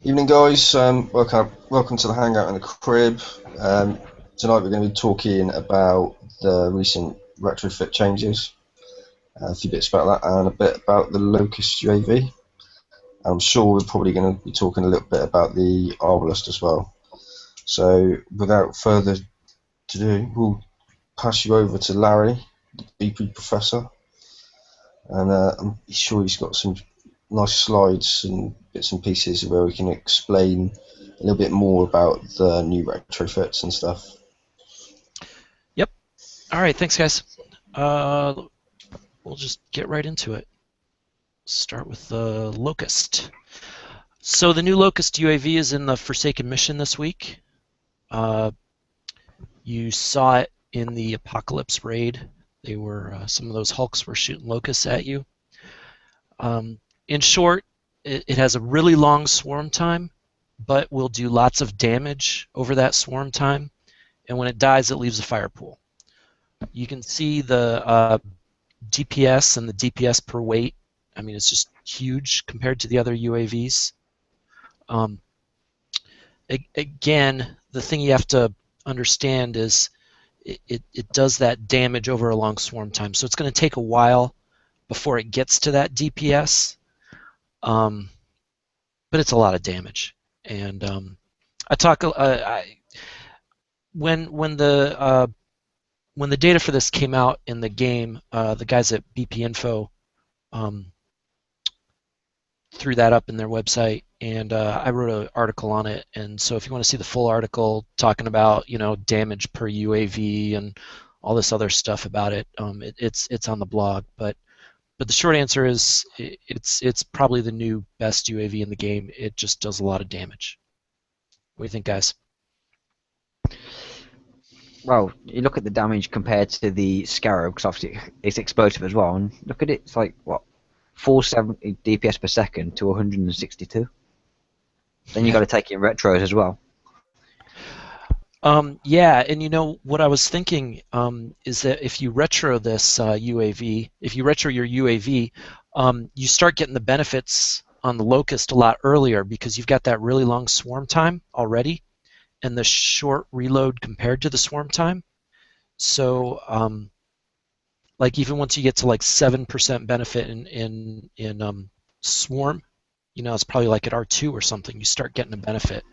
Evening, guys. Welcome to the Hangout in the Crib. Tonight we're going to be talking about the recent retrofit changes, a few bits about that, and a bit about the Locust UAV. I'm sure we're probably going to be talking a little bit about the Arbalest as well. So, without further ado, we'll pass you over to Larry, the BP professor, and I'm sure he's got some nice slides and bits and pieces where we can explain a little bit more about the new retrofits and stuff. Yep. All right. Thanks, guys. We'll just get right into it. Start with the Locust. So the new Locust UAV is in the Forsaken mission this week. You saw it in the Apocalypse raid. They were some of those Hulks were shooting locusts at you. In short, it has a really long swarm time, but will do lots of damage over that swarm time. And when it dies, it leaves a fire pool. You can see the DPS and the DPS per weight. I mean, it's just huge compared to the other UAVs. Again, the thing you have to understand is it does that damage over a long swarm time. So it's going to take a while before it gets to that DPS, but it's a lot of damage. And when the data for this came out in the game, the guys at BP Info threw that up in their website, and I wrote an article on it. And so if you want to see the full article talking about damage per UAV and all this other stuff about it, it's on the blog. But the short answer is it's probably the new best UAV in the game. It just does a lot of damage. What do you think, guys? Well, you look at the damage compared to the Scarab, because obviously it's explosive as well, and look at it, it's like, what, 470 DPS per second to 162? Then you got to take in retros as well. Yeah, and what I was thinking is that if you retro this UAV, if you retro your UAV, you start getting the benefits on the Locust a lot earlier because you've got that really long swarm time already and the short reload compared to the swarm time. So, like even once you get to like 7% benefit in swarm, it's probably like at R2 or something. You start getting a benefit.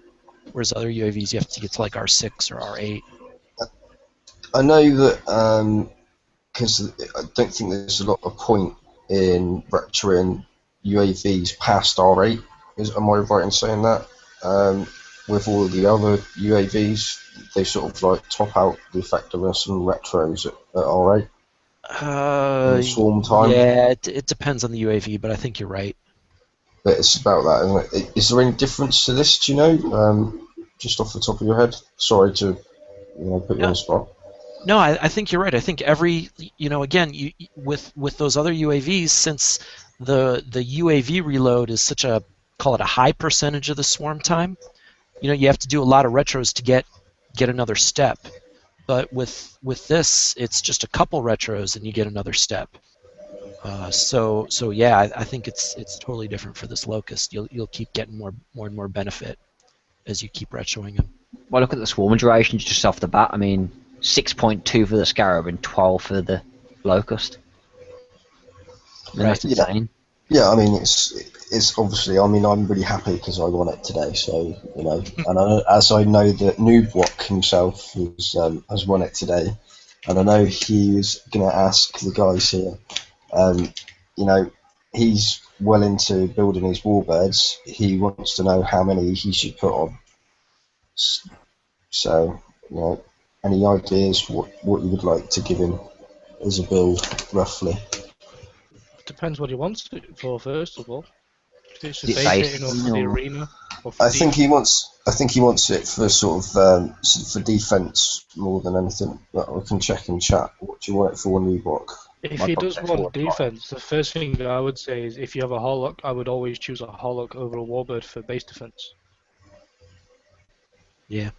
Whereas other UAVs, you have to get to like R6 or R8. I know that because I don't think there's a lot of point in retroing UAVs past R8. Am I right in saying that? With all of the other UAVs, they sort of like top out the effectiveness and retros at R8 in the swarm time. Yeah, it depends on the UAV, but I think you're right. But it's about that, isn't it? Is there any difference to this? Do you know? Just off the top of your head. Sorry to put you on No, the spot. no, I think you're right. I think every, again, with those other UAVs, since the UAV reload is such a, call it a high percentage of the swarm time, you have to do a lot of retros to get another step. But with this, it's just a couple retros and you get another step. So yeah, I think it's totally different for this Locust. You'll keep getting more and more benefit as you keep retroing them. Well, look at the swarm duration just off the bat. I mean, 6.2 for the Scarab and 12 for the Locust. I mean, that's insane. Yeah, I mean it's obviously. I mean, I'm really happy because I won it today. So and as I know that Noobwalk himself has won it today, and I know he's going to ask the guys here. Um, you know, he's well into building his warbirds. He wants to know how many he should put on. So, any ideas what you would like to give him as a build, roughly? Depends what he wants it for, first of all. If it's for Is it base hitting or facing for the or arena or for I think he defense. wants. I think he wants it for for defense more than anything. But we can check in chat. What do you want it for, new block? If I'd he probably does say want forward fire. defense, the first thing I would say is if you have a Hollock, I would always choose a Hollock over a Warbird for base defense. Yeah.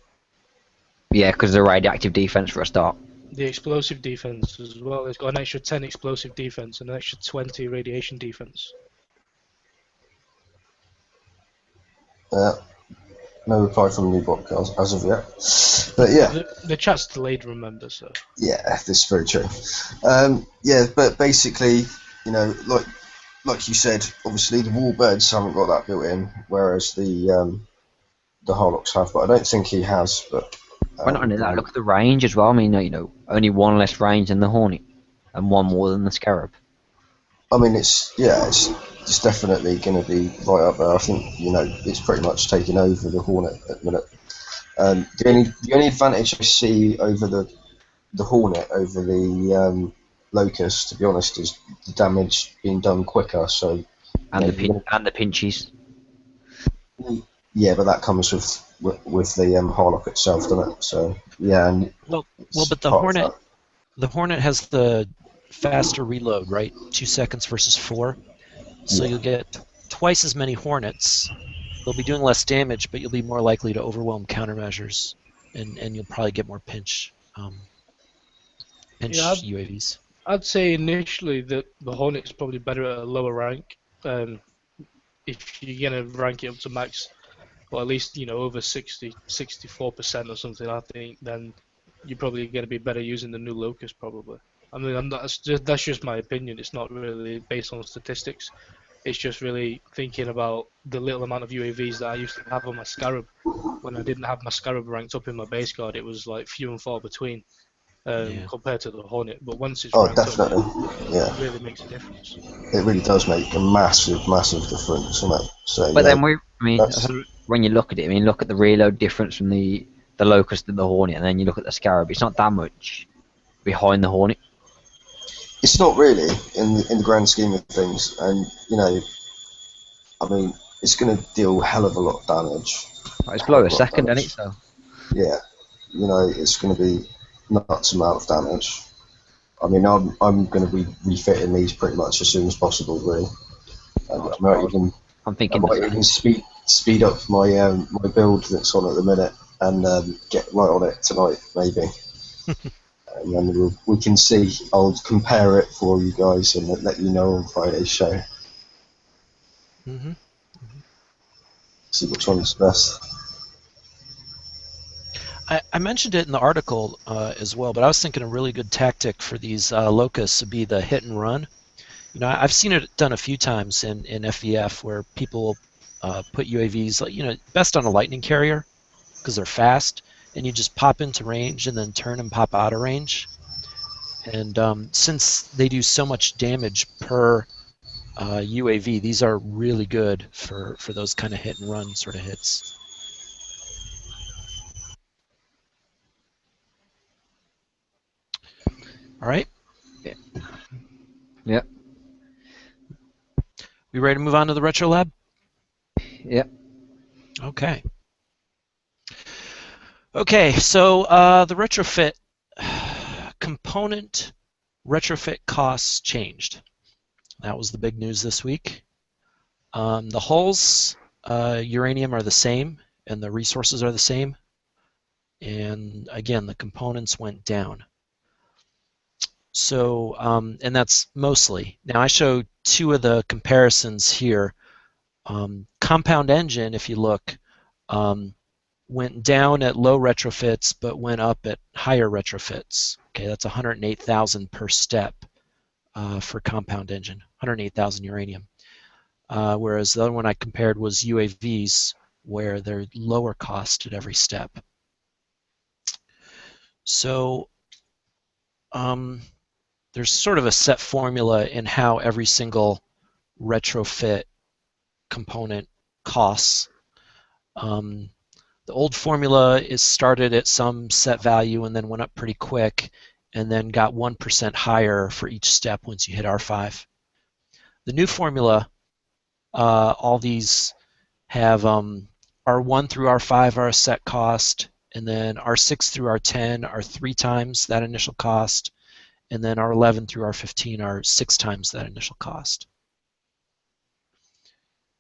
Yeah, because the radioactive defense for a start. The explosive defense as well, it's got an extra 10 explosive defense and an extra 20 radiation defense. No reply from Newbot as of yet. But yeah, The chat's delayed, remember, so. yeah, this is very true. Yeah, but basically, you know, like you said, obviously the warbirds haven't got that built in, whereas the Harlocks have. But I don't think he has. But Well, not only that, look at the range as well. I mean, only one less range than the Hornet, and one more than the Scarab. I mean, it's definitely going to be right up there. I think it's pretty much taking over the Hornet at the minute. The only advantage I see over the Hornet over the Locust, to be honest, is the damage being done quicker. So And the pinches. yeah, but that comes with the Harlock itself, doesn't it? So yeah, and Well, but the Hornet has the faster reload, right? 2 seconds versus 4. So Yeah. you'll get twice as many Hornets. They'll be doing less damage, but you'll be more likely to overwhelm countermeasures, and you'll probably get more pinch UAVs. I'd say initially that the Hornet's probably better at a lower rank. If you're going to rank it up to max, or at least over 64% or something, I think then you're probably going to be better using the new Locust probably. I mean, that's just my opinion. It's not really based on statistics. It's just really thinking about the little amount of UAVs that I used to have on my Scarab. When I didn't have my Scarab ranked up in my base guard, it was like few and far between compared to the Hornet. But once it's ranked definitely. up, Yeah, it really makes a difference. it really does make a massive difference, doesn't it? So But yeah, then when you look at it, look at the reload difference from the Locust and the Hornet, and then you look at the Scarab. It's not that much behind the Hornet. it's not really in the grand scheme of things, and I mean, it's going to deal a hell of a lot of damage. It's below a second, isn't it? So yeah, it's going to be nuts amount of damage. I mean, I'm going to be refitting these pretty much as soon as possible, really. I might even speed up my my build that's on at the minute and get right on it tonight, maybe. And then we can see. I'll compare it for you guys and let you know on Friday's show. Mm-hmm. See which one's best. I mentioned it in the article as well, but I was thinking a really good tactic for these Locusts would be the hit and run. I've seen it done a few times in FVF where people put UAVs, best on a lightning carrier because they're fast, and you just pop into range and then turn and pop out of range. And since they do so much damage per UAV, these are really good for those kind of hit and run sort of hits. All right. Yeah. We ready to move on to the Retro Lab? Yeah. Okay. Okay, so the retrofit component retrofit costs changed. That was the big news this week. The hulls, uranium are the same, and the resources are the same. And again, the components went down. So, and that's mostly. Now I show two of the comparisons here. Compound engine, if you look, went down at low retrofits, but went up at higher retrofits. Okay, that's 108,000 per step for compound engine, 108,000 uranium. Whereas the other one I compared was UAVs, where they're lower cost at every step. So there's sort of a set formula in how every single retrofit component costs. The old formula is started at some set value and then went up pretty quick and then got 1% higher for each step once you hit R5. The new formula, all these have R1 through R5 are a set cost, and then R6 through R10 are 3 times that initial cost, and then R11 through R15 are 6 times that initial cost.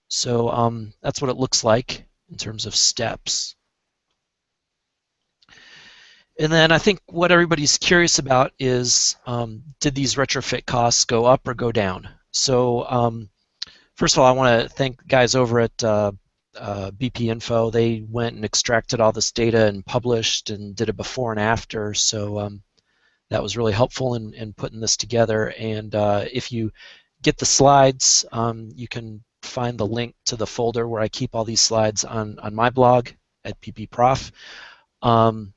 So that's what it looks like in terms of steps. And then I think what everybody's curious about is, did these retrofit costs go up or go down? So first of all, I want to thank the guys over at BP Info. They went and extracted all this data and published and did a before and after. So that was really helpful in putting this together. And if you get the slides, you can find the link to the folder where I keep all these slides on my blog at ppprof. So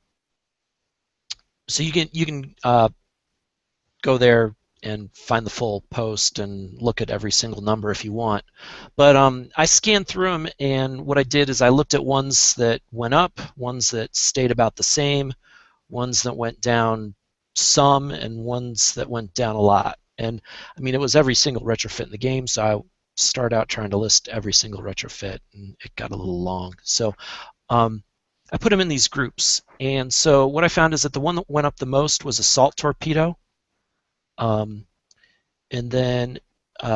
you can go there and find the full post and look at every single number if you want. But I scanned through them, and what I did is I looked at ones that went up, ones that stayed about the same, ones that went down some, and ones that went down a lot. And I mean, it was every single retrofit in the game, so I started out trying to list every single retrofit, and it got a little long. So I put them in these groups. And so what I found is that the one that went up the most was assault torpedo. And then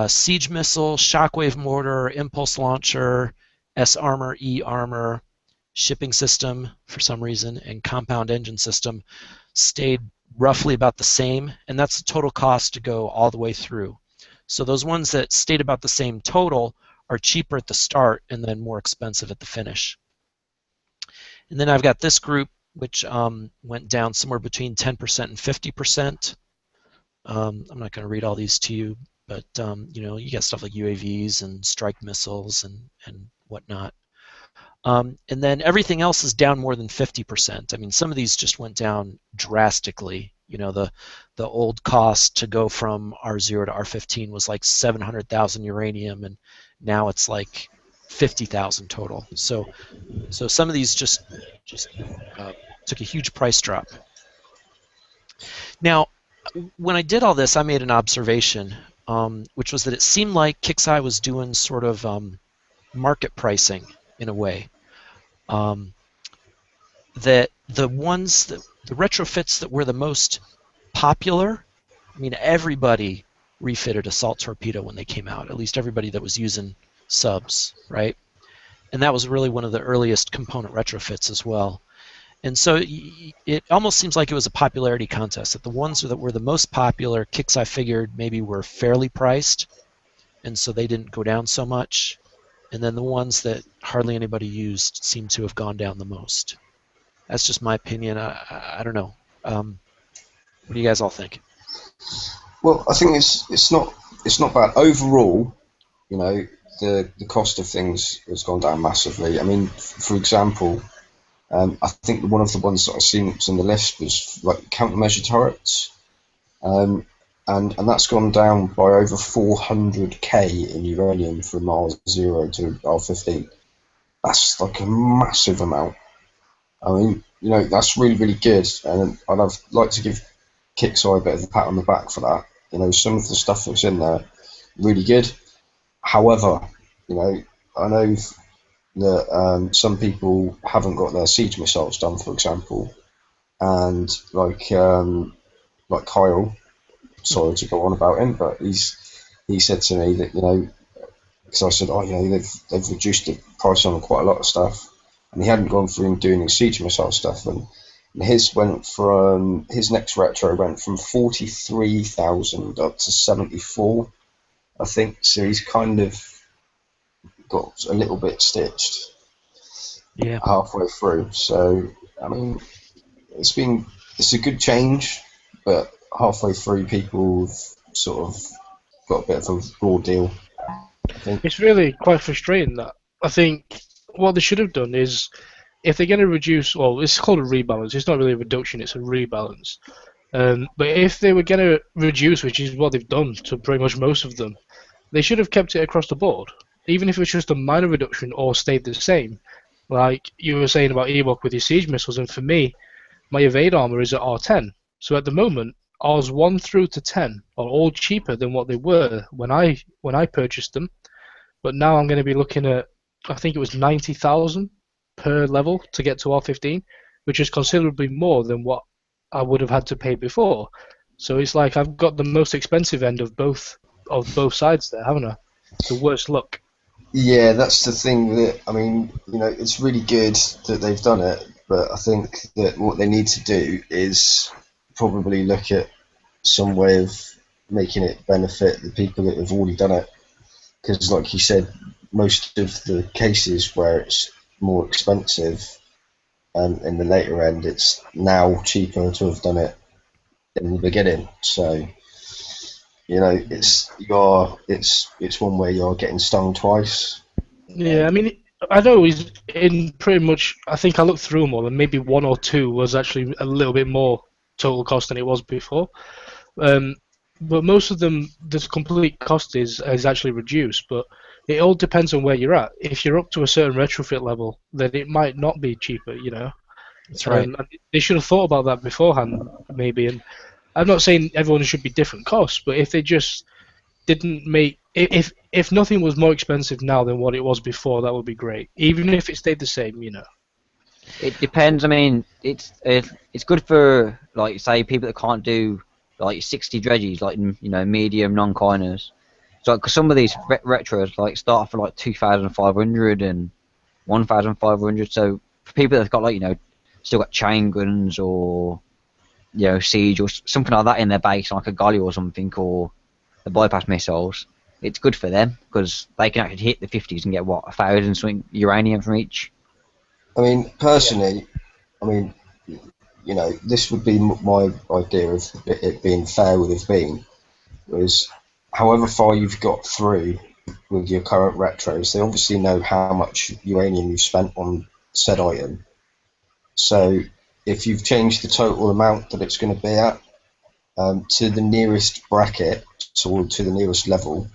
siege missile, shockwave mortar, impulse launcher, S-armor, E-armor, shipping system for some reason, and compound engine system stayed roughly about the same, and that's the total cost to go all the way through. So those ones that stayed about the same total are cheaper at the start and then more expensive at the finish. And then I've got this group which went down somewhere between 10% and 50%. I'm not going to read all these to you, but you know, you got stuff like UAVs and strike missiles and whatnot. And then everything else is down more than 50%. I mean, some of these just went down drastically. You know, the old cost to go from R0 to R15 was like 700,000 uranium, and now it's like 50,000 total. So some of these just took a huge price drop. Now, when I did all this, I made an observation, which was that it seemed like KIXEYE was doing sort of market pricing in a way. That the retrofits that were the most popular, I mean, everybody refitted assault torpedo when they came out, at least everybody that was using subs, right? And that was really one of the earliest component retrofits as well. And so it almost seems like it was a popularity contest, that the ones that were the most popular, KIXEYE figured maybe were fairly priced, and so they didn't go down so much. And then the ones that hardly anybody used seem to have gone down the most. That's just my opinion. I don't know. What do you guys all think? Well, I think it's not bad overall. You know, the cost of things has gone down massively. I mean, for example, I think one of the ones that I've seen that's on the list was like countermeasure turrets, and that's gone down by over 400k in uranium from R0 to R15. That's like a massive amount. I mean, you know, that's really, really good, and I'd like to give KIXEYE a bit of a pat on the back for that. You know, some of the stuff that's in there, really good. However, you know, I know that some people haven't got their siege missiles done, for example, and like Kyle, sorry to go on about him, but he said to me that, you know, because I said, oh, you know, they've reduced the price on quite a lot of stuff, and he hadn't gone through and doing his siege missile stuff, and his next retro went from 43,000 up to 74, I think. So he's kind of got a little bit stitched, yeah, halfway through. So I mean, it's a good change, but halfway through, people have sort of got a bit of a raw deal, I think. It's really quite frustrating that. I think what they should have done is, if they're going to reduce, well, it's called a rebalance. It's not really a reduction; it's a rebalance. But if they were going to reduce, which is what they've done to pretty much most of them, they should have kept it across the board, even if it's just a minor reduction or stayed the same. Like you were saying about Ewok with your siege missiles, and for me, my evade armor is at R10. So at the moment, Rs 1 through to 10 are all cheaper than what they were when I purchased them. But now I'm going to be looking at, I think it was 90,000 per level to get to R15, which is considerably more than what I would have had to pay before. So it's like I've got the most expensive end of both sides there, haven't I? The worst luck. Yeah, that's the thing. That, I mean, you know, it's really good that they've done it, but I think that what they need to do is probably look at some way of making it benefit the people that have already done it. Because, like you said, most of the cases where it's more expensive, in the later end, it's now cheaper to have done it in the beginning. So it's one where you're getting stung twice. Yeah, I mean, I know he's in pretty much. I think I looked through them all, and maybe one or two was actually a little bit more total cost than it was before. Um, but most of them, the complete cost is actually reduced. But it all depends on where you're at. If you're up to a certain retrofit level, then it might not be cheaper. That's right. And they should have thought about that beforehand, maybe. And I'm not saying everyone should be different costs, but if they just didn't make if nothing was more expensive now than what it was before, that would be great. Even if it stayed the same. It depends. I mean, it's good for, like, say, people that can't do like 60 dredges, like, medium non-coiners. So, because some of these retros like start for like 2,500 and 1,500. So for people that've got, like, still got chain guns or siege or something like that in their base, like a galley or something, or the bypass missiles, it's good for them because they can actually hit the 50s and get 1,000 something uranium from each. I mean, personally, I mean, this would be my idea of it being fair would have been was however far you've got through with your current retros, they obviously know how much uranium you've spent on said item. So if you've changed the total amount that it's going to be at, to the nearest bracket, or to the nearest level,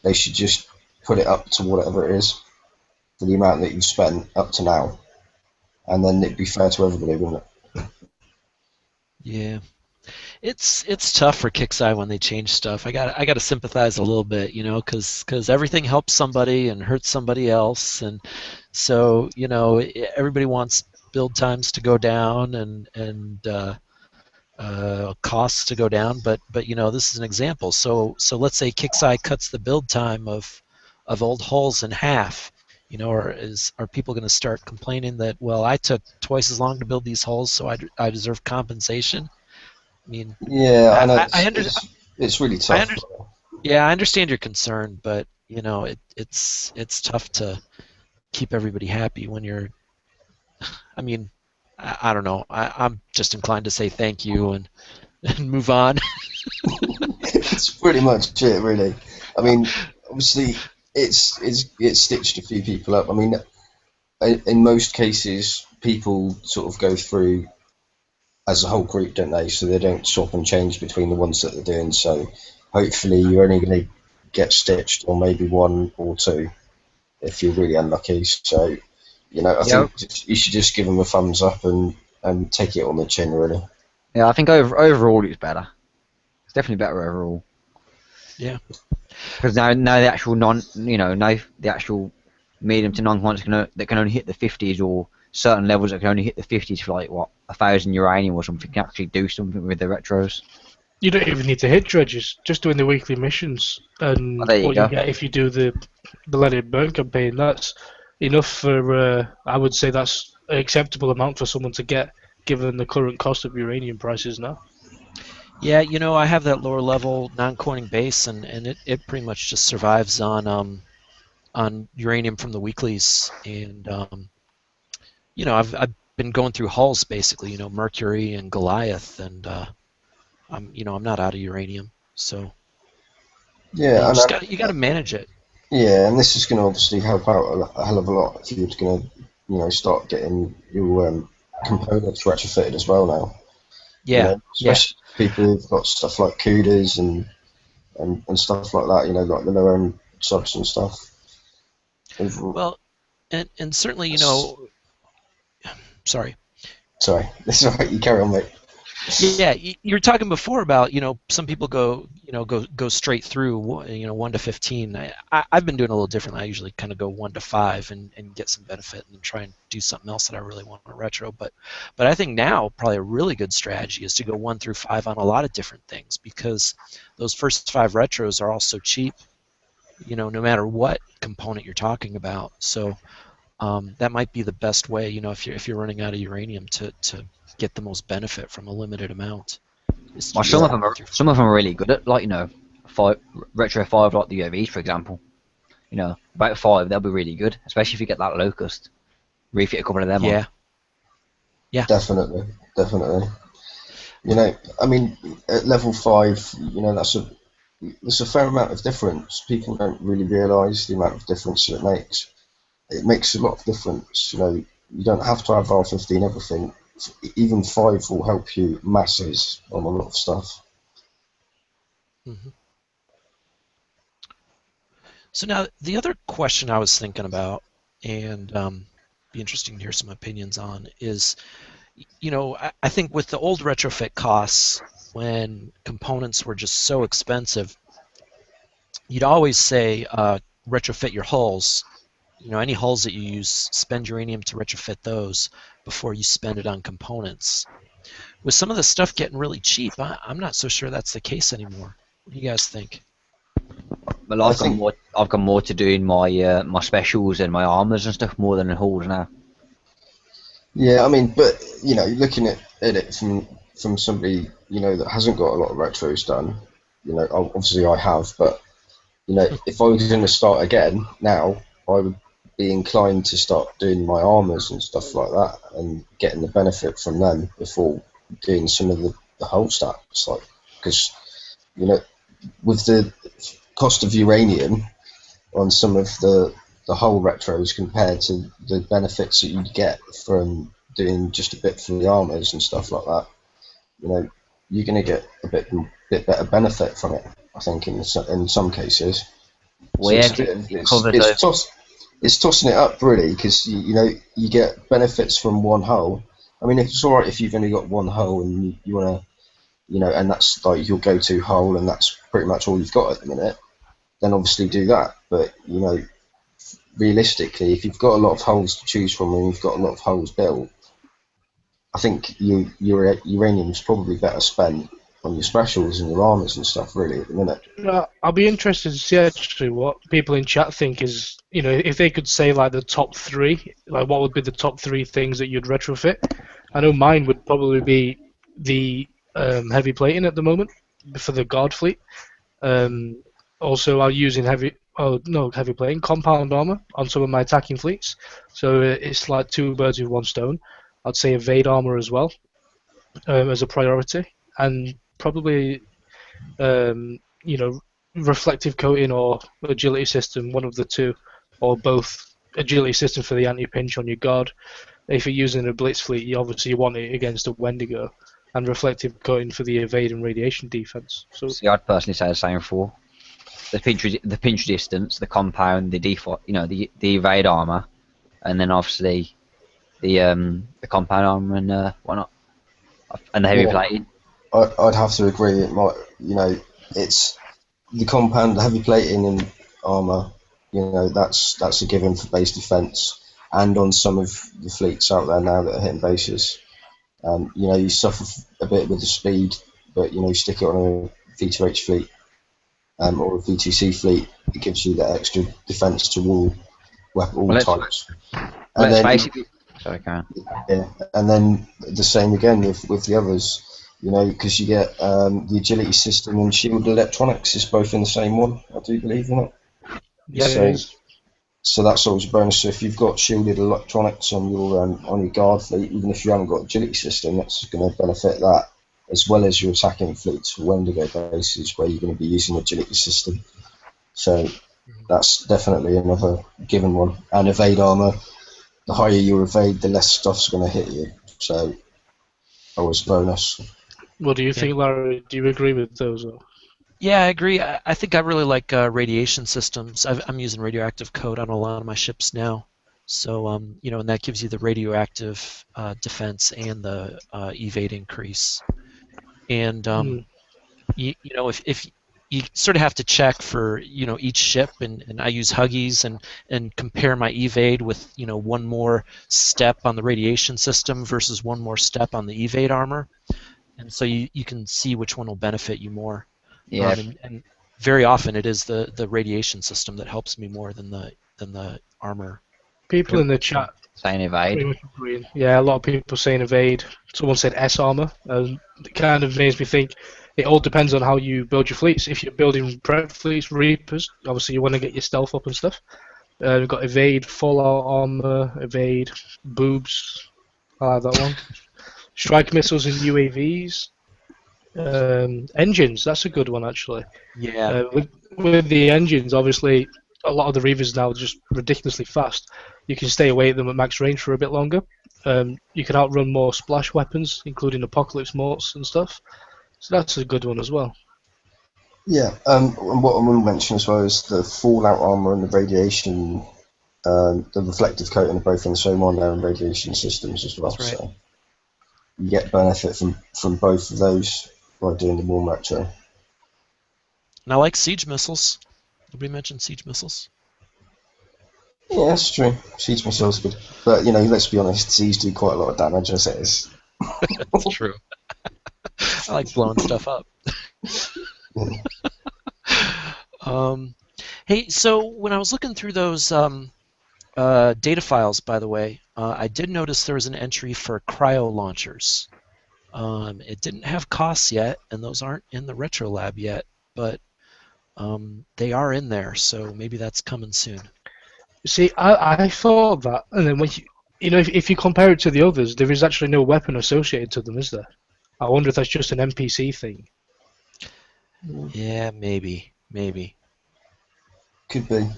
they should just put it up to whatever it is for the amount that you've spent up to now, and then it'd be fair to everybody, wouldn't it? Yeah. It's tough for Kixeye when they change stuff. I got to sympathize a little bit, because everything helps somebody and hurts somebody else, and so everybody wants build times to go down and costs to go down. But this is an example. So let's say Kixeye cuts the build time of old hulls in half. Or are people going to start complaining that, well, I took twice as long to build these hulls, so I deserve compensation? I mean, Yeah, I know I it's really I tough. under, yeah, I understand your concern, but it's tough to keep everybody happy when you're. I mean, I don't know. I'm just inclined to say thank you and move on. It's pretty much it, really. I mean, obviously, it's stitched a few people up. I mean, in most cases, people sort of go through as a whole group, don't they? So they don't swap and change between the ones that they're doing. So hopefully, you're only going to get stitched, or maybe one or two, if you're really unlucky. So, I Yeah, think you should just give them a thumbs up and take it on the chin, really. yeah. I think overall it's better. It's definitely better overall. Yeah. Because now the actual now the actual medium to non-quants that can only hit the 50s, or certain levels that can only hit the 50s for like 1,000 uranium or something, can actually do something with the retros. You don't even need to hit dredges. Just doing the weekly missions Oh, and there you what you go. get if you do the Let It Burn campaign. That's enough for. I would say that's an acceptable amount for someone to get, given the current cost of uranium prices now. Yeah, I have that lower level non-coining base, and it pretty much just survives on uranium from the weeklies, and I've been going through hulls basically, Mercury and Goliath, and I'm not out of uranium, so Yeah, you got to manage it. yeah, and this is going to obviously help out a hell of a lot if you're going to, start getting your components retrofitted as well now. Yeah, yeah. Especially people who've got stuff like CUDAs and stuff like that. Like the lower end subs and stuff. Well, and certainly, sorry. Sorry, that's all right. You carry on, mate. Yeah, you were talking before about some people go straight through 1 to 15. I've been doing a little differently. I usually kind of go 1 to 5 and get some benefit and then try and do something else that I really want to retro. But I think now probably a really good strategy is to go 1 through 5 on a lot of different things, because those first 5 retros are all so cheap. No matter what component you're talking about. So that might be the best way. If you're running out of uranium to get the most benefit from a limited amount. Well, some of them are really good at, like, retro 5, like the UAVs, for example. about 5, that'll be really good, especially if you get that Locust. Refit a couple of them on. Yeah. Yeah. Definitely. I mean, at level 5, there's a fair amount of difference. People don't really realise the amount of difference it makes. It makes a lot of difference. You don't have to have R15 everything. Even 5 will help you masses on a lot of stuff. Mm-hmm. So now the other question I was thinking about, and be interesting to hear some opinions on, is, I think with the old retrofit costs, when components were just so expensive, you'd always say retrofit your hulls. Any hulls that you use, spend uranium to retrofit those before you spend it on components. With some of the stuff getting really cheap, I'm not so sure that's the case anymore. What do you guys think? Well, I've got more to do in my my specials and my armors and stuff more than the hulls now. Yeah, I mean, but looking at it from somebody that hasn't got a lot of retros done, obviously I have, but if I was going to start again now, I would be inclined to start doing my armors and stuff like that and getting the benefit from them before doing some of the whole stats, because with the cost of uranium on some of the whole retros compared to the benefits that you'd get from doing just a bit for the armors and stuff like that, you're going to get a bit better benefit from it, I think, in some cases. Well, So it's tossing it up really, because you get benefits from one hull. I mean, it's all right if you've only got one hull and you want to, and that's like your go-to hull, and that's pretty much all you've got at the minute. Then obviously do that. But realistically, if you've got a lot of hulls to choose from and you've got a lot of hulls built, I think your uranium's probably better spent on your specials and your armors and stuff, really, at the minute. I'll be interested to see actually what people in chat think is, if they could say like the top 3, like what would be the top 3 things that you'd retrofit. I know mine would probably be the heavy plating at the moment for the guard fleet. Also, I'm using heavy plating, compound armor on some of my attacking fleets. So it's like 2 birds with 1 stone. I'd say evade armor as well as a priority, and probably reflective coating or agility system, one of the two, or both. Agility system for the anti-pinch on your guard. If you're using a blitz fleet, you obviously want it against a Wendigo, and reflective coating for the evade and radiation defense. So See, I'd personally say the same for the pinch distance, the compound, the default, the evade armor, and then obviously the compound armor and whatnot, and the heavy plating. I'd have to agree. It might, it's the compound, the heavy plating and armor. That's a given for base defense, and on some of the fleets out there now that are hitting bases. You suffer a bit with the speed, but you stick it on a V2H fleet or a V2C fleet. It gives you that extra defense to all types. And then basically, sorry, Karen. Yeah, and then the same again with the others. Because you get the agility system and shielded electronics is both in the same one, I do believe, isn't it? Yeah. So that's always a bonus. So if you've got shielded electronics on your guard fleet, even if you haven't got agility system, that's going to benefit that, as well as your attacking fleets for Wendigo bases where you're going to be using agility system. So that's definitely another given one. And evade armor, the higher you evade, the less stuff's going to hit you. So always a bonus. What do you think, Larry? Do you agree with those? Or? Yeah, I agree. I think I really like radiation systems. I'm using radioactive coat on a lot of my ships now. So, and that gives you the radioactive defense and the evade increase. And, if you sort of have to check for, each ship, and I use Huggies and compare my evade with, one more step on the radiation system versus one more step on the evade armor. And so you can see which one will benefit you more. Yeah. And very often it is the radiation system that helps me more than the armor. People in the chat saying evade. Yeah, a lot of people saying evade. Someone said S armor. It kind of makes me think it all depends on how you build your fleets. If you're building prep fleets, Reapers, obviously you want to get your stealth up and stuff. We've got evade, fallout armor, evade, boobs. I like that one. Strike missiles and UAVs. Engines, that's a good one actually. Yeah. With the engines, obviously, a lot of the Reavers now are just ridiculously fast. You can stay away at them at max range for a bit longer. You can outrun more splash weapons, including Apocalypse Morts and stuff. So that's a good one as well. Yeah, and what I want to mention as well is the fallout armor and the radiation, the reflective coating are both in the same one there in radiation systems as well. That's right. So you get benefit from both of those by doing the warm retro. And I like siege missiles. Nobody mentioned siege missiles. Yeah, that's true. Siege missiles good, but let's be honest, siege do quite a lot of damage as it is. That's true. I like blowing stuff up. Hey, so when I was looking through those data files, by the way, I did notice there was an entry for cryo launchers. It didn't have costs yet, and those aren't in the Retro Lab yet, but they are in there, so maybe that's coming soon. See, I thought that, and then when if you compare it to the others, there is actually no weapon associated to them, is there? I wonder if that's just an NPC thing. Yeah, maybe. Could be.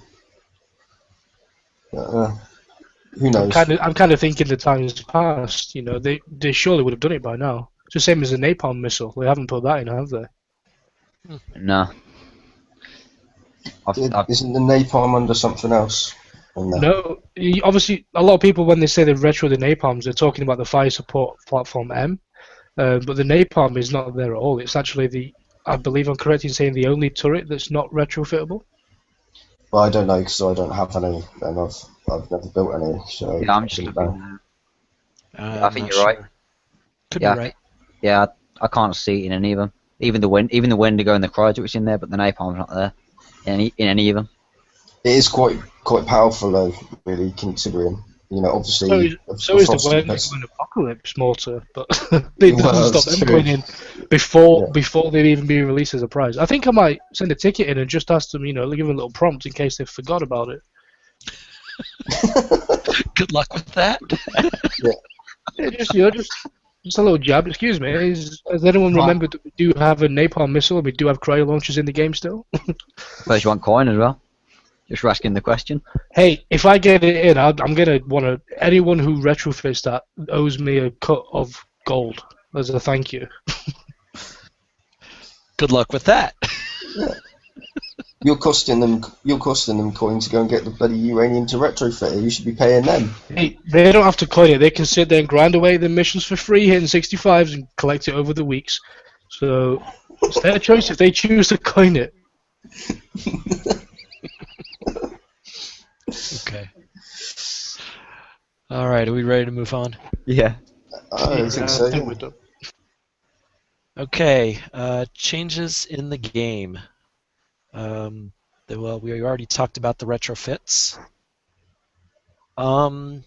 Who knows? I'm kind of thinking the times past. They surely would have done it by now. It's the same as the napalm missile. They haven't put that in, have they? No. Isn't the napalm under something else? No. Obviously, a lot of people when they say they retro the napalms, they're talking about the fire support platform M. But the napalm is not there at all. It's actually I believe I'm correct in saying the only turret that's not retrofittable. Well, I don't know because I don't have any, and I've never built any. So Yeah, I'm just looking. I think you're right. Could be right. Yeah, I can't see it in any of them. Even the Wendigo and the Cryogenics in there, but the napalm's not there in any of them. It is quite powerful though, really, considering obviously. So is the Wendigo and Apocalypse Mortar, but they doesn't stop them going in before they'd even be released as a prize. I think I might send a ticket in and just ask them, give them a little prompt in case they forgot about it. Good luck with that. Just a little jab. Excuse me. Has anyone remembered that we do have a napalm missile and we do have cryo launchers in the game still? First, you want coin as well. Just for asking the question. Hey, if I get it in, I'm gonna want to. Anyone who retrofits that owes me a cut of gold as a thank you. Good luck with that. Yeah. You're costing them coin to go and get the bloody uranium to retrofit it. You should be paying them. Hey, they don't have to coin it. They can sit there and grind away the missions for free, hitting 65s and collect it over the weeks. So it's their choice if they choose to coin it. Okay. All right, are we ready to move on? Yeah. I think so. I think we're done. Okay, changes in the game. Well, we already talked about the retrofits. I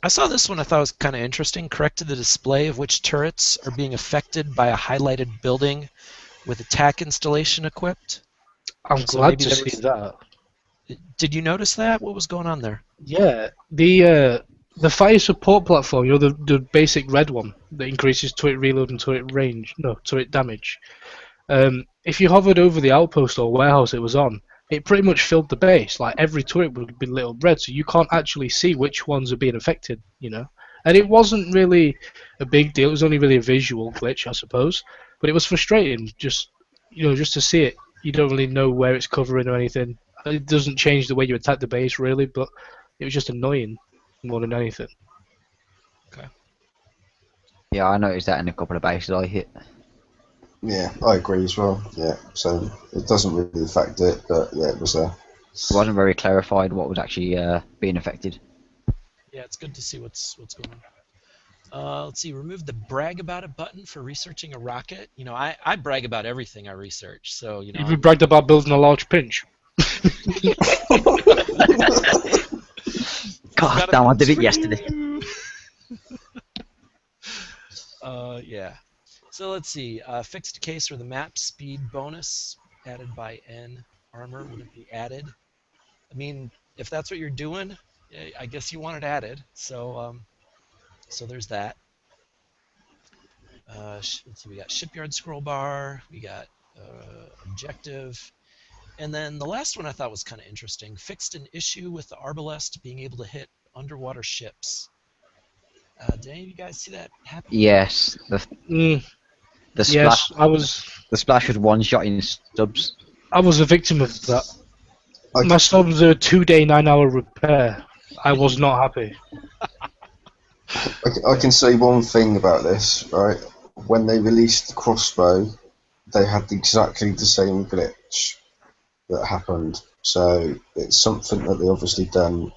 saw this one. I thought was kind of interesting. Corrected the display of which turrets are being affected by a highlighted building with attack installation equipped. I'm glad to see that. Did you notice that? What was going on there? Yeah, the fire support platform, the basic red one that increases turret reload and turret damage. If you hovered over the outpost or warehouse it was on, it pretty much filled the base. Like every turret would be lit up red, so you can't actually see which ones are being affected. And it wasn't really a big deal. It was only really a visual glitch, I suppose. But it was frustrating, just to see it. You don't really know where it's covering or anything. It doesn't change the way you attack the base, really, but it was just annoying more than anything. Okay. Yeah, I noticed that in a couple of bases I hit. Yeah, I agree as well. Yeah, so it doesn't really affect it, but yeah, it was there. It wasn't very clarified what was actually being affected. Yeah, it's good to see what's going on. Let's see. Remove the brag about it button for researching a rocket. I brag about everything I research. So You bragged about building a large pinch. God damn! I did it yesterday. Yeah. So let's see. Fixed case or the map speed bonus added by N armor wouldn't be added. I mean, if that's what you're doing, I guess you want it added. So there's that. Let's see. We got shipyard scroll bar. We got objective. And then the last one I thought was kind of interesting. Fixed an issue with the Arbalest being able to hit underwater ships. Did any of you guys see that happen? Yes, Mm, the splash. yes, I was The splash was one shot in subs. a victim of that. I, My subs are a 2-day, 9-hour repair. I was not happy. I can say one thing about this, right? When they released the crossbow, they had exactly the same glitch that happened. So it's something that they obviously done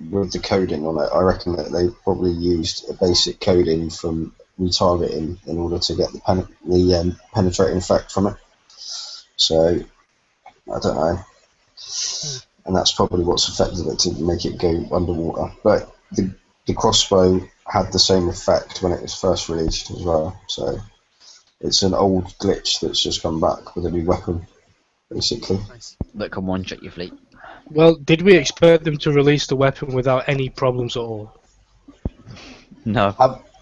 with the coding on it. I reckon that they probably used a basic coding from retargeting in order to get the penetrating effect from it. So I don't know, and that's probably what's affected it to make it go underwater. But the crossbow had the same effect when it was first released as well. So it's an old glitch that's just come back with a new weapon, basically. Nice. That can one shot your fleet. Well, did we expect them to release the weapon without any problems at all? No.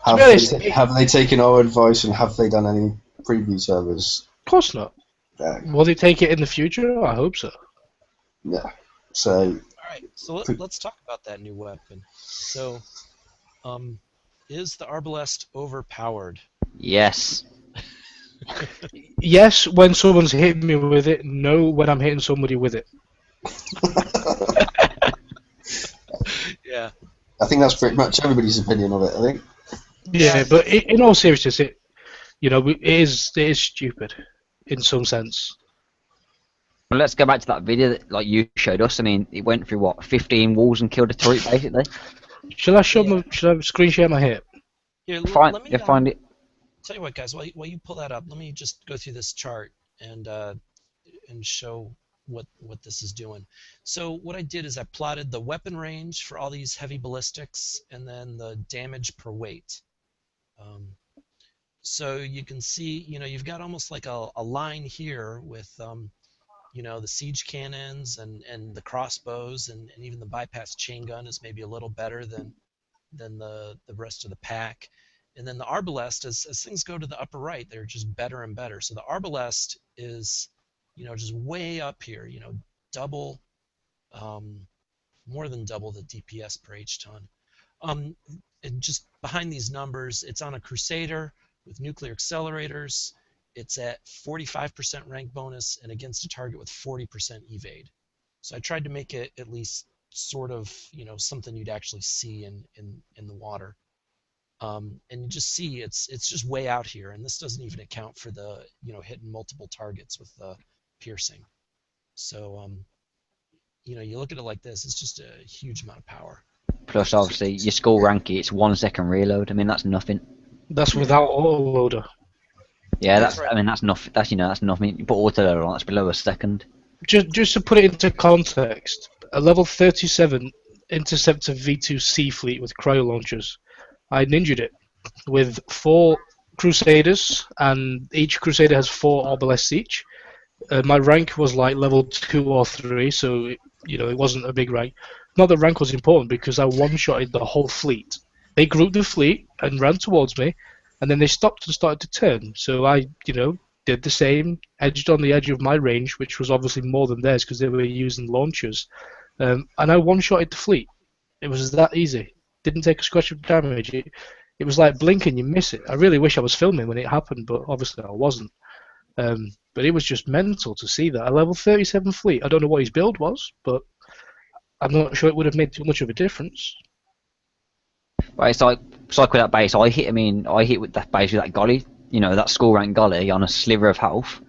Have they taken our advice and have they done any preview servers? Of course not. Yeah. Will they take it in the future? I hope so. Yeah. So All right. So let's talk about that new weapon. So, is the Arbalest overpowered? Yes. Yes, when someone's hitting me with it. No, when I'm hitting somebody with it. Yeah. I think that's pretty much everybody's opinion of it. I think. Yeah, but in all seriousness, it is stupid in some sense. Well, let's go back to that video that like you showed us. I mean, it went through what 15 walls and killed a turret basically. Should I screen share my hit? Here, Find it. Tell you what, guys. While you pull that up, let me just go through this chart and show what this is doing. So what I did is I plotted the weapon range for all these heavy ballistics and then the damage per weight. So you can see, you've got almost like a line here with, the siege cannons and the crossbows and even the bypass chain gun is maybe a little better than the rest of the pack. And then the Arbalest, as things go to the upper right, they're just better and better. So the Arbalest is, just way up here, double, more than double the DPS per H-ton. And just behind these numbers, it's on a Crusader with nuclear accelerators. It's at 45% rank bonus and against a target with 40% evade. So I tried to make it at least sort of, something you'd actually see in the water. And you just see it's just way out here, and this doesn't even account for the hitting multiple targets with the piercing. So you look at it like this, it's just a huge amount of power. Plus, obviously, your skull ranky, it's 1 second reload. I mean, that's nothing. That's without autoloader. Yeah, That's that's. right. I mean, that's nothing. That's nothing. You put autoloader on, that's below a second. Just to put it into context, a level 37 interceptor V2C fleet with cryo launchers, I ninja'd it with 4 Crusaders, and each Crusader has 4 Arbalests each. My rank was like level 2 or 3, so it wasn't a big rank. Not that rank was important because I one-shotted the whole fleet. They grouped the fleet and ran towards me, and then they stopped and started to turn. So I, did the same, edged on the edge of my range, which was obviously more than theirs because they were using launchers, and I one-shotted the fleet. It was that easy. Didn't take a scratch of damage. It was like blinking, you miss it. I really wish I was filming when it happened, but obviously I wasn't. But it was just mental to see that. A level 37 fleet, I don't know what his build was, but I'm not sure it would have made too much of a difference. But it's like with that base, I hit with that base with that golly, that skull rank golly on a sliver of health,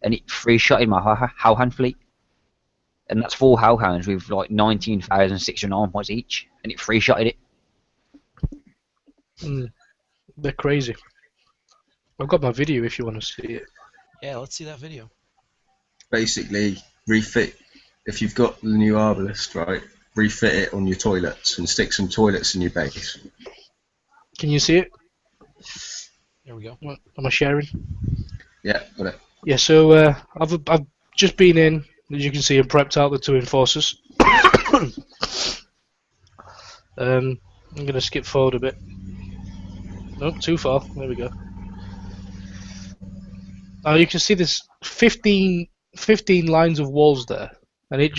and it free-shotted my Hellhound fleet. And that's 4 Hellhounds with like 19,609 points each, and it free-shotted it. They're crazy. I've got my video if you want to see it. Yeah, let's see that video. Basically, refit. If you've got the new Arbalest, right, refit it on your toilets and stick some toilets in your base. Can you see it? There we go. Am I sharing? Yeah, got it. Yeah, so I've just been in, as you can see, and prepped out the two enforcers. I'm going to skip forward a bit. Nope, too far. There we go. Now you can see there's 15 lines of walls there, and it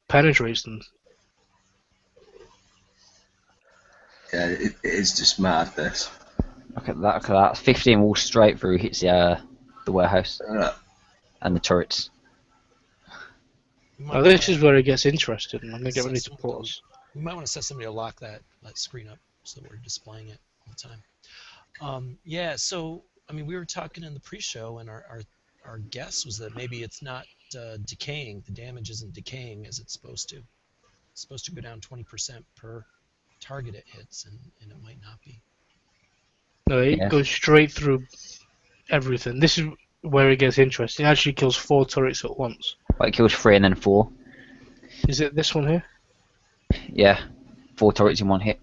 penetrates them. Yeah, it is just mad, this. Look at that. Look at that. 15 walls straight through hits the warehouse and the turrets. Now this is where it gets interesting. I'm going to get ready to pause. We might want to set somebody to lock that screen up so that we're displaying it all the time. Yeah, so I mean, we were talking in the pre-show, and our guess was that maybe it's not decaying. The damage isn't decaying as it's supposed to. It's supposed to go down 20% per target it hits, and it might not be. No, it goes straight through everything. This is where it gets interesting. It actually kills 4 turrets at once. Well, it kills 3 and then 4. Is it this one here? Yeah, 4 turrets in one hit.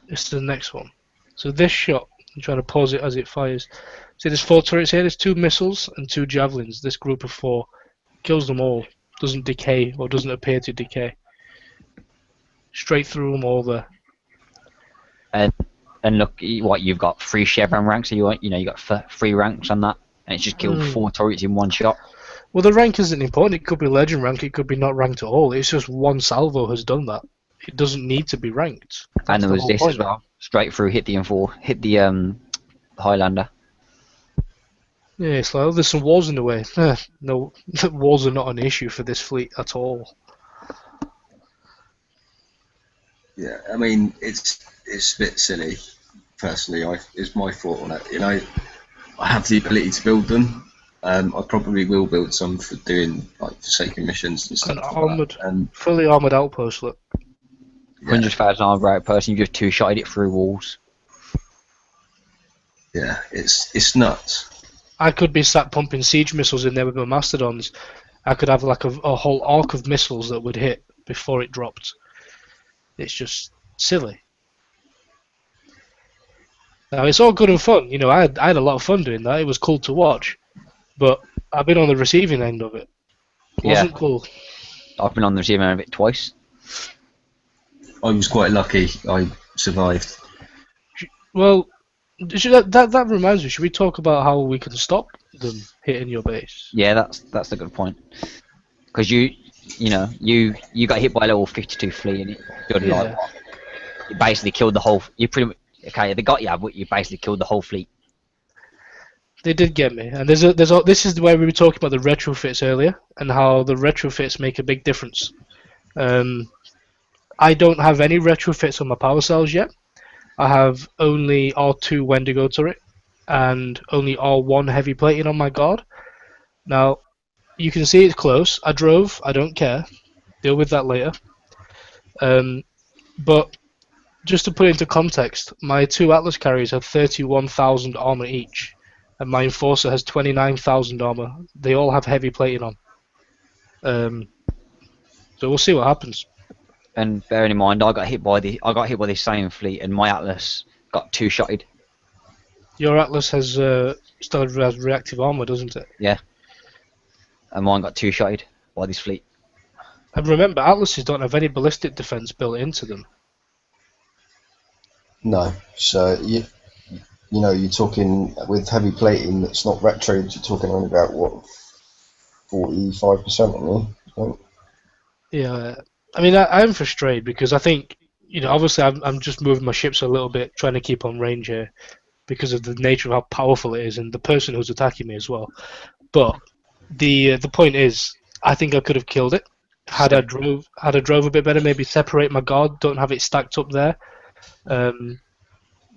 It's the next one. So this shot, I'm trying to pause it as it fires. See, there's 4 turrets here. There's 2 missiles and 2 javelins. This group of 4 kills them all. Doesn't decay or doesn't appear to decay. Straight through them all there. And look, what you've got 3 Chevron ranks. So you got 3 ranks on that, and it's just killed 4 turrets in one shot. Well, the rank isn't important. It could be legend rank. It could be not ranked at all. It's just one salvo has done that. It doesn't need to be ranked. And there was this as well. Straight through, hit the M4, hit the Highlander. Yeah, it's like, oh, there's some walls in the way. No, walls are not an issue for this fleet at all. Yeah, I mean, it's a bit silly. Personally, it's my thought on it. You know, I have the ability to build them. I probably will build some for doing like Forsaken missions and stuff. Fully armored outpost. Look, 100,000 armored outpost, and you just 2-shotted it through walls. Yeah, it's nuts. I could be sat pumping siege missiles in there with my mastodons. I could have like a whole arc of missiles that would hit before it dropped. It's just silly. Now it's all good and fun. You know, I had a lot of fun doing that. It was cool to watch, but I've been on the receiving end of it. It wasn't cool. I've been on the receiving end of it twice. I was quite lucky. I survived. Well, that reminds me. Should we talk about how we can stop them hitting your base? Yeah, that's a good point. Because you got hit by a level 52 fleet, and you basically killed the whole. You pretty much they got you, but you basically killed the whole fleet. They did get me, and this is the way we were talking about the retrofits earlier, and how the retrofits make a big difference. I don't have any retrofits on my power cells yet. I have only R2 Wendigo turret and only R1 heavy plating on my guard. Now, you can see it's close. I drove. I don't care. Deal with that later. But just to put it into context, my 2 Atlas carriers have 31,000 armor each, and my Enforcer has 29,000 armor. They all have heavy plating on. So we'll see what happens. And bearing in mind, I got hit by the same fleet, and my Atlas got 2-shotted. Your Atlas has still has reactive armor, doesn't it? Yeah. And mine got 2-shotted by this fleet. And remember, Atlases don't have any ballistic defense built into them. No, so you're talking with heavy plating that's not retroed. You're talking only about what 45% on me. Yeah, I mean, I'm frustrated because I think, obviously I'm just moving my ships a little bit, trying to keep on range here because of the nature of how powerful it is and the person who's attacking me as well. But the point is, I think I could have killed it had I drove a bit better. Maybe separate my guard, don't have it stacked up there. Well,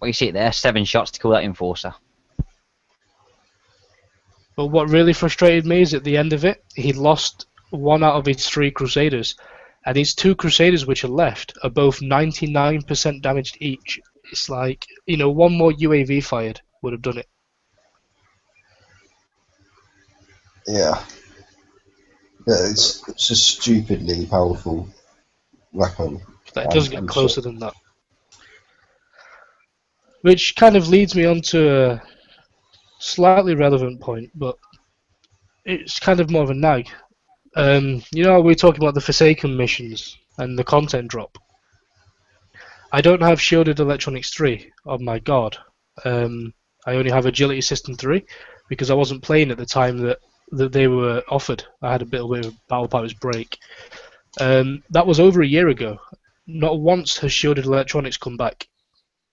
you see it there, 7 shots to kill that Enforcer. But what really frustrated me is at the end of it, he lost 1 out of his 3 Crusaders. And his 2 Crusaders which are left are both 99% damaged each. It's like, 1 more UAV fired would have done it. Yeah. It's a stupidly powerful weapon. It does get closer than that. Which kind of leads me on to a slightly relevant point, but it's kind of more of a nag. You know, we're talking about the Forsaken missions and the content drop. I don't have Shielded Electronics 3 on my guard. I only have Agility System 3 because I wasn't playing at the time that they were offered. I had a bit of a Battle Pirates break. That was over a year ago. Not once has Shielded Electronics come back.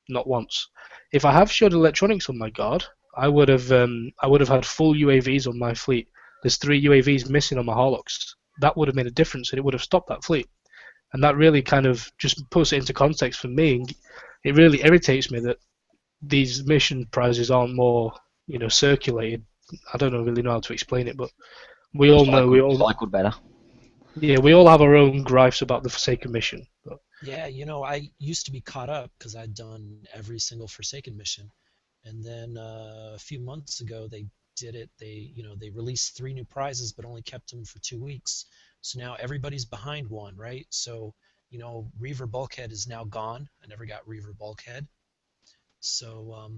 Not once. If I have Shielded Electronics on my guard, I would have had full UAVs on my fleet. There's 3 UAVs missing on my Harlocks. That would have made a difference, and it would have stopped that fleet. And that really kind of just puts it into context for me. It really irritates me that these mission prizes aren't more, circulated. I don't really know how to explain it, but we all know cycled better. Yeah, we all have our own gripes about the Forsaken mission. But Yeah, I used to be caught up because I'd done every single Forsaken mission, and then a few months ago they did it. They released 3 new prizes, but only kept them for 2 weeks. So now everybody's behind one, right? So Reaver Bulkhead is now gone. I never got Reaver Bulkhead. So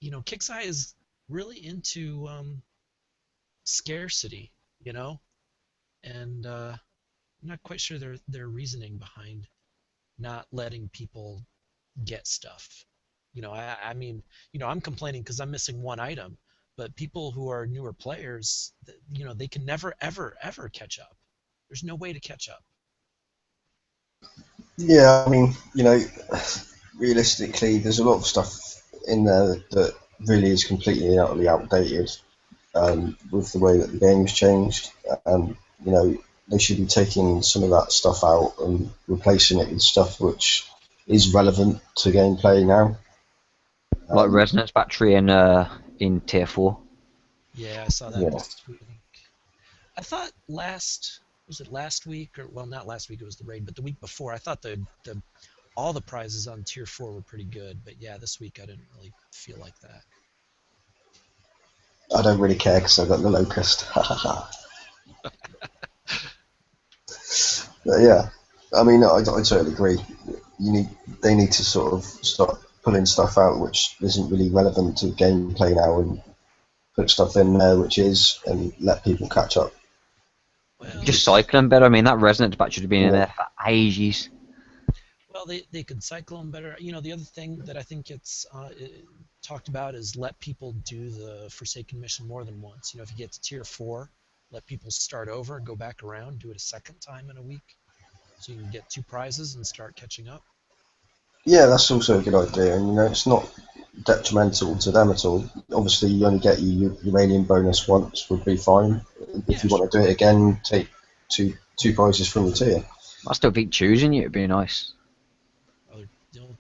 Kixeye is really into scarcity, and I'm not quite sure their reasoning behind not letting people get stuff. I mean, I'm complaining because I'm missing one item, but people who are newer players, they can never, ever, ever catch up. There's no way to catch up. Yeah, I mean, realistically, there's a lot of stuff in there that really is completely and utterly outdated with the way that the game's changed. They should be taking some of that stuff out and replacing it with stuff which is relevant to gameplay now. Like resonance battery in tier 4. Yeah, I saw that Yeah. last week. I thought last week, or well, not last week, it was the raid, but the week before, I thought all the prizes on tier 4 were pretty good, but yeah, this week I didn't really feel like that. I don't really care because I've got the Locust. But yeah, I mean, I totally agree. They need to sort of start pulling stuff out which isn't really relevant to gameplay now and put stuff in there which is, and let people catch up. Well, Just cycling better. I mean, that resonance battery should have been in there for ages. Well, they could cycle them better. The other thing that I think it's talked about is let people do the Forsaken mission more than once. If you get to tier 4, let people start over, go back around, do it a second time in a week, so you can get 2 prizes and start catching up. Yeah, that's also a good idea, and it's not detrimental to them at all. Obviously, you only get your alien bonus once would be fine. If you want to do it again, take two prizes from the tier. I still think choosing it would be nice.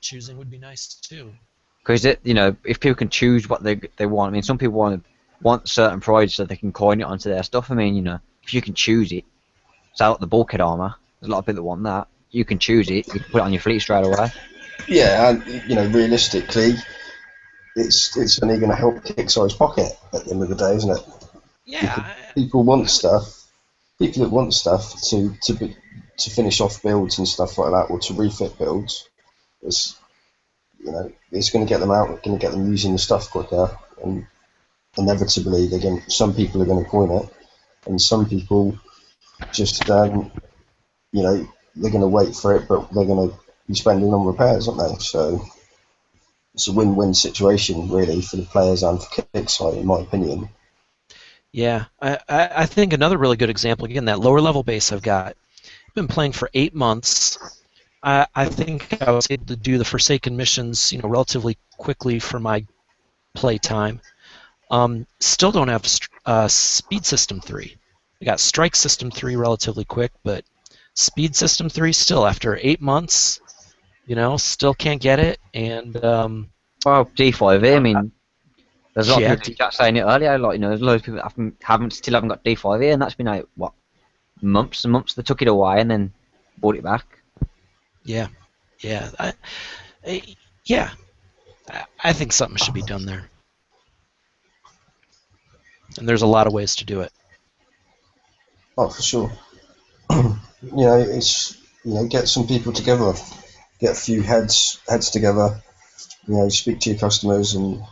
Choosing would be nice too. Because if people can choose what they want. I mean, some people want certain prizes so they can coin it onto their stuff. I mean, if you can choose it, so like the bulkhead armor, there's a lot of people that want that. You can choose it. You can put it on your fleet straight away. Yeah, and realistically, it's only going to help Kixeye's pocket at the end of the day, isn't it? Yeah. People want stuff. People that want stuff to finish off builds and stuff like that, or to refit builds. It's going to get them out. It's going to get them using the stuff quicker, and inevitably, some people are going to coin it, and some people just they're going to wait for it, but they're going to be spending on repairs, aren't they? So it's a win-win situation, really, for the players and for Kixeye, in my opinion. Yeah, I think another really good example, again, that lower level base I've got. I've been playing for 8 months. I think I was able to do the Forsaken missions, relatively quickly for my play time. Still don't have Speed System 3. I got Strike System 3 relatively quick, but Speed System 3 still, after 8 months, still can't get it. And Well, D5A, I mean, there's a lot Yeah, of people in chat saying it earlier. Like, there's loads of people that still haven't got D5A, and that's been like what, months and months. They took it away and then brought it back. yeah, I think something should be done there, and there's a lot of ways to do it. Oh, for sure. It's get some people together, get a few heads together, speak to your customers and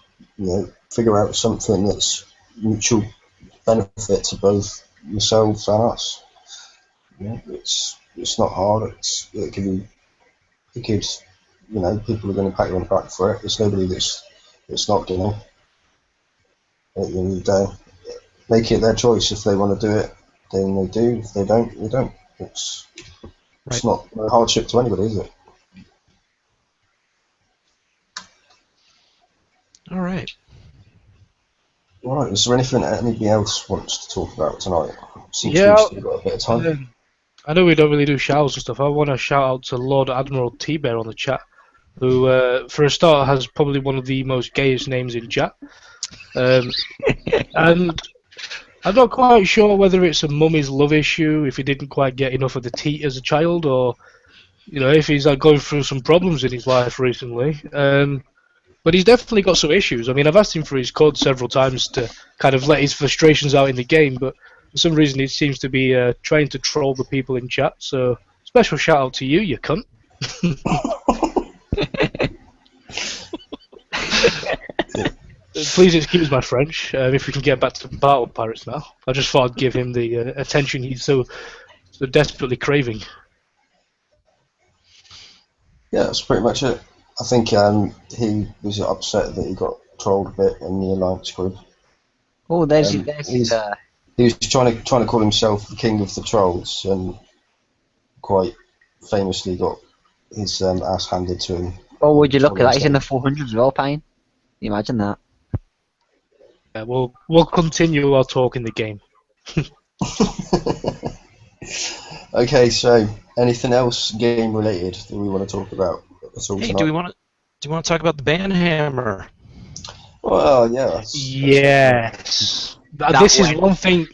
figure out something that's mutual benefit to both yourselves and us. It's not hard. It can be. It could, people are going to pat you on the back for it. There's nobody that's not going to. At the end of the day, make it their choice. If they want to do it, then they do. If they don't, they don't. It's not a hardship to anybody, is it? All right. All right. Is there anything anybody else wants to talk about tonight? Seems Yeah, we've still got a bit of time. I know we don't really do shout-outs and stuff. I want to shout out to Lord Admiral T-Bear on the chat, who, for a start, has probably one of the most gayest names in chat. And I'm not quite sure whether it's a mummy's love issue, if he didn't quite get enough of the teat as a child, or if he's going through some problems in his life recently. But he's definitely got some issues. I mean, I've asked him for his code several times to kind of let his frustrations out in the game, but for some reason he seems to be trying to troll the people in chat. So special shout out to you, you cunt. Please excuse my French. If we can get back to Battle Pirates now, I just thought I'd give him the attention he's so desperately craving. Yeah, that's pretty much it. I think he was upset that he got trolled a bit in the Alliance group. Oh, there's He was trying to call himself the king of the trolls, and quite famously got his ass handed to him. Oh, would you look at that? He's in the 400s as well, Payne. Can you imagine that? Yeah, we'll continue our talk in the game. Okay, so anything else game related that we want to talk about at all Hey, tonight? do you want to talk about the banhammer? Well, yeah. Yes. This is one thing.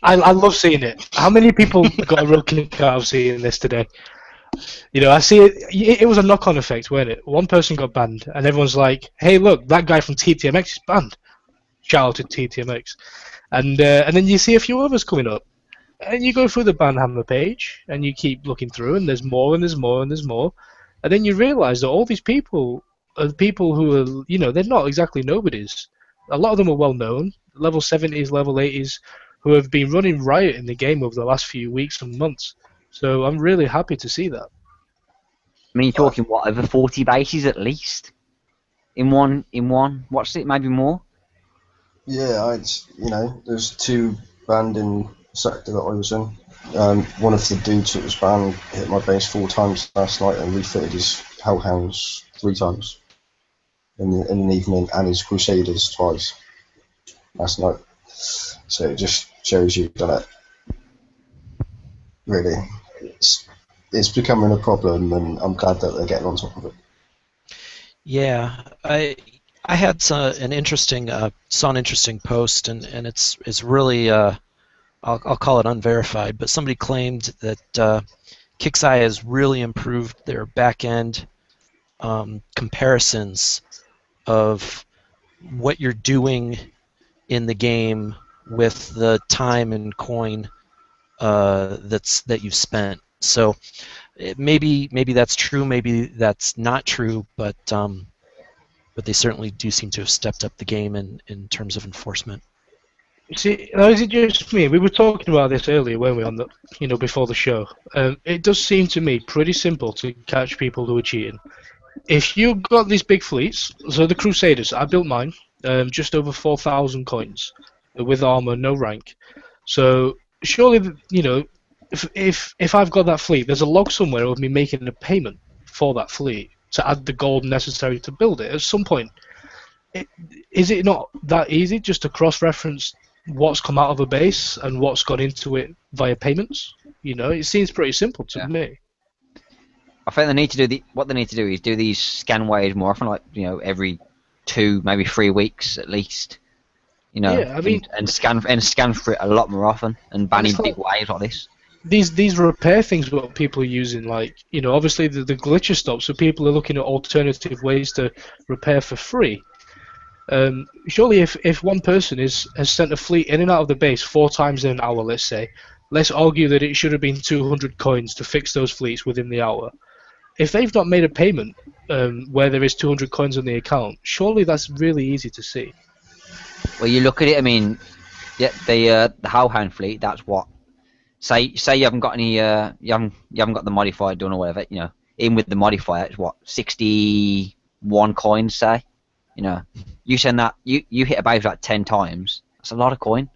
I love seeing it. How many people got a real kick out of seeing this today? I see it. It was a knock-on effect, wasn't it? One person got banned, and everyone's like, "Hey, look, that guy from TTMX is banned." Shout out to TTMX, and then you see a few others coming up, and you go through the banhammer page, and you keep looking through, and there's more, and there's more, and there's more, and then you realise that all these people are people who are, they're not exactly nobodies. A lot of them are well known, level 70s, level 80s, who have been running riot in the game over the last few weeks and months. So I'm really happy to see that. I mean, you're talking what, over 40 bases at least in one. What's it? Maybe more. Yeah, there's 2 banned in the sector that I was in. One of the dudes that was banned hit my base 4 times last night and refitted his Hellhounds 3 times in an evening, and his Crusaders twice last night. So it just shows you that really it's becoming a problem, and I'm glad that they're getting on top of it. Yeah, I had saw an interesting post, and it's really I'll call it unverified, but somebody claimed that Kixeye has really improved their back end comparisons of what you're doing in the game with the time and coin that you've spent. So maybe that's true, maybe that's not true, but they certainly do seem to have stepped up the game in terms of enforcement. See, is it just me? We were talking about this earlier, weren't we, on the before the show? It does seem to me pretty simple to catch people who are cheating. If you've got these big fleets, so the Crusaders, I built mine, just over 4,000 coins, with armor, no rank. So surely, if I've got that fleet, there's a log somewhere of me making a payment for that fleet to add the gold necessary to build it. At some point, is it not that easy just to cross-reference what's come out of a base and what's gone into it via payments? It seems pretty simple to me. I think they need to do what they need to do is do these scan waves more often, like every 2, maybe 3 weeks at least. Yeah, I mean, and scan for it a lot more often, and banning big waves like this. These repair things what people are using, like obviously the glitcher stops, so people are looking at alternative ways to repair for free. Surely if one person has sent a fleet in and out of the base 4 times in an hour, let's say, let's argue that it should have been 200 coins to fix those fleets within the hour. If they've not made a payment where there is 200 coins on the account, surely that's really easy to see. Well, you look at it. I mean, yeah, the Hellhound fleet. That's what. Say you haven't got any. You haven't got the modifier done or whatever. You know, even with the modifier, it's what 61 coins. Say, you know, you send that. You hit about like 10 times. That's a lot of coin.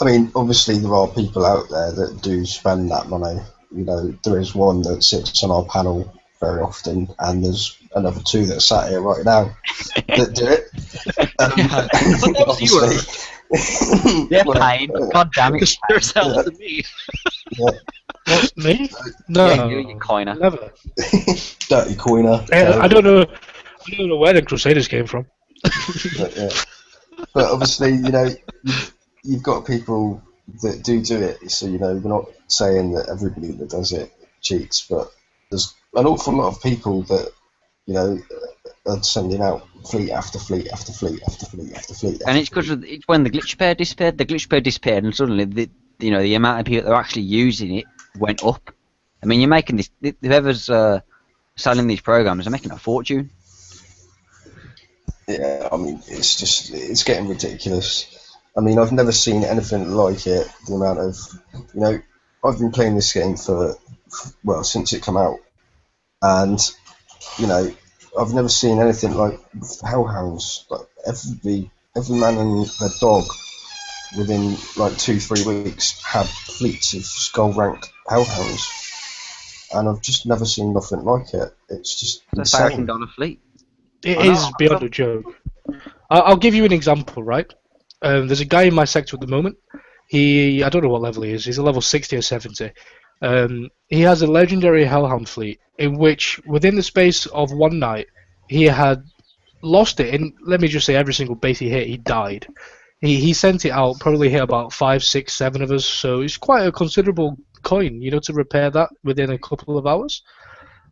I mean, obviously there are people out there that do spend that money. You know, there is one that sits on our panel very often, and there's another two that are sat here right now that do it. Yeah, I thought that was you, Eric. Yeah, Well, pain. God damn it. There's hell to me. What, me? No, Yeah, you coiner. never. dirty coiner. I don't know. I don't know where the Crusaders came from. But, yeah. But obviously, you know, you've got people that do it. So, you know, we're not saying that everybody that does it cheats, but there's an awful lot of people that, you know, are sending out fleet after fleet after fleet after fleet after fleet. And it's because it's when the glitch pair disappeared. The glitch pair disappeared, and suddenly the amount of people that are actually using it went up. I mean, you're making this. Whoever's selling these programs are making a fortune. Yeah, I mean, it's getting ridiculous. I mean, I've never seen anything like it. The amount of, you know, I've been playing this game well, since it came out, and, you know, I've never seen anything like hellhounds. Like every man and their dog within like 2-3 weeks have fleets of skull ranked hellhounds, and I've just never seen nothing like it. It's just It's a insane. $1,000 fleet. It is beyond a joke. I'll give you an example, right? There's a guy in my sector at the moment. I don't know what level he is. He's a level 60 or 70. He has a legendary Hellhound fleet in which, within the space of one night, he had lost it. And let me just say, every single base he hit, he died. He sent it out, probably hit about 5, 6, 7 of us. So it's quite a considerable coin, you know, to repair that within a couple of hours.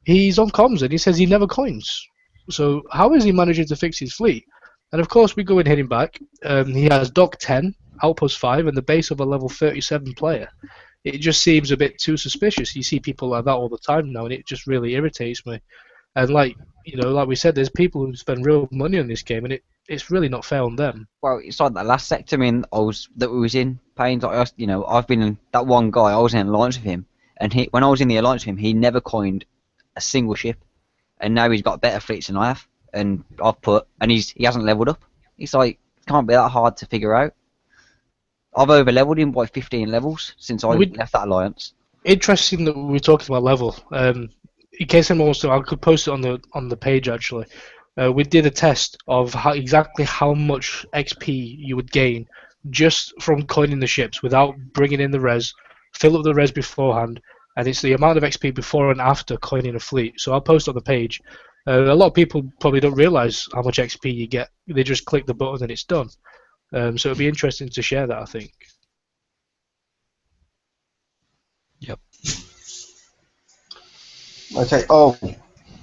He's on comms and he says he never coins. So how is he managing to fix his fleet? And of course, we go and hit him back. He has Dock 10, Outpost 5, and the base of a level 37 player. It just seems a bit too suspicious. You see people like that all the time now, and it just really irritates me. And like we said, there's people who spend real money on this game, and it's really not fair on them. Well, it's like that last sector. I mean, we was in Pains. I've been in that one guy. I was in alliance with him, and when I was in the alliance with him, he never coined a single ship, and now he's got better fleets than I have. And he hasn't leveled up. It's like, it can't be that hard to figure out. I've over leveled him by 15 levels since I left that alliance. Interesting that we're talking about level. In case anyone wants to, I could post it on the page actually. We did a test of exactly how much XP you would gain just from coining the ships without bringing in the res. Fill up the res beforehand, and it's the amount of XP before and after coining a fleet. So I'll post on the page. A lot of people probably don't realise how much XP you get. They just click the button and it's done. So it'd be interesting to share that, I think. Yep. Okay. Oh,